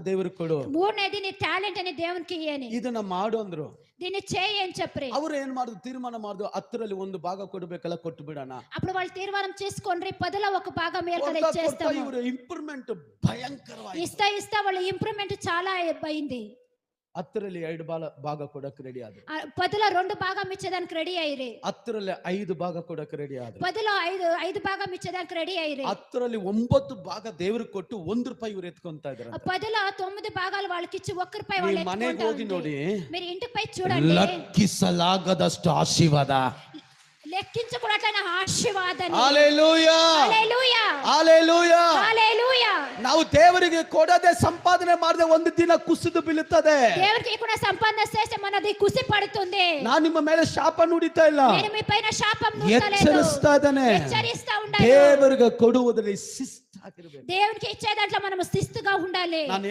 దేవుడికి కొಡು. మూడనేది నీ టాలెంట్ అని దేవునికి ఇయ్యని. ಇದನ್ನ ಮಾಡು ಅಂದ್ರು. దీన్ని చేయి అని చెప్ప్ರಿ. ಅವ್ರು ಏನ್ ಮಾಡಿದ್ರು, ತೀರ್ಮಾನ ಮಾಡಿದ್ರು, 10ರಲ್ಲಿ ಒಂದು ಭಾಗ ಕೊಡ್ಬೇಕಲ್ಲ, ಕೊಟ್ಟು ಬಿಡೋಣ. అప్పుడు వాళ్ళు తీర్మానం చేసుకొండ్రి 10లో ఒక భాగం మేల్కడ ఇచ్చేస్తాము. ಇವರು ಇಂಪ್ರೂವ್ಮೆಂಟ್ ಭಯಂಕರವಾಗಿ ఇస్తా వాళ్ళ ఇంప్రూవ్మెంట్ చాలా అయింది. 10ರಲ್ಲಿ 2 ಭಾಗ ಕೊಡಕ್ಕೆ ರೆಡಿ ಆದ್ರು. 10లో 2 భాగం ఇచ్చేదానికి రెడీ అయ్యిరి. 10ರಲ್ಲಿ 5 ಭಾಗ ಕೊಡಕ್ಕೆ ರೆಡಿ ಆದ್ರು. 10లో 5 భాగం ఇచ్చేదానికి రెడీ అయ్యిరి. 10ರಲ್ಲಿ 9 ಭಾಗ ದೇವರಿಗೆ ಕೊಟ್ಟು ₹1 ಇವರು ಎತ್ಕೊಂತಾ ಇದ್ದಾರೆ. 10లో 9 భాగాలు వాళ్ళకి ఇచ్చి ₹1 వాళ్ళు ఎత్తుకుంటారు. ಮನೆಗೆ ಹೋಗಿ ನೋಡಿ, మీరు ఇంటికి పోయి చూడండి, లెక్కిಸಲಾಗದಷ್ಟು ಆಶೀರ್ವಾದ, లెక్కించకూడట్లైన ఆశీర్వాదాన్ని. హల్లెలూయా, హల్లెలూయా, హల్లెలూయా, హల్లెలూయా. ನಾವು ದೇವರಿಗೆ ಕೊಡದೆ ಸಂಪಾದನೆ ಮಾಡದೆ ಒಂದು ದಿನ ಕುಸಿದು ಬೀಳುತ್ತದೆ. దేవునికి కూడా సంపాదన చేస్తే మనది కుసి పడుతుంది. ನಾನು ನಿಮ್ಮ ಮೇಲೆ ಶಾಪ ನುಡಿತಾ ಇಲ್ಲ, నేను మీ పైన శాపం నూతలేదు, ಎಚ್ಚರಿಸ್ತಾ ಇದ್ದಾನೆ. హెచ్చరిస్తా ఉండాలి. ದೇವರಿಗೆ ಕೊಡುವುದರಲ್ಲಿ ಶಿಸ್ತಾಗಿರಬೇಕು. దేవునికి ఇచ్చే దాంట్లో మనం శిస్తుగా ఉండాలి. ನಾನು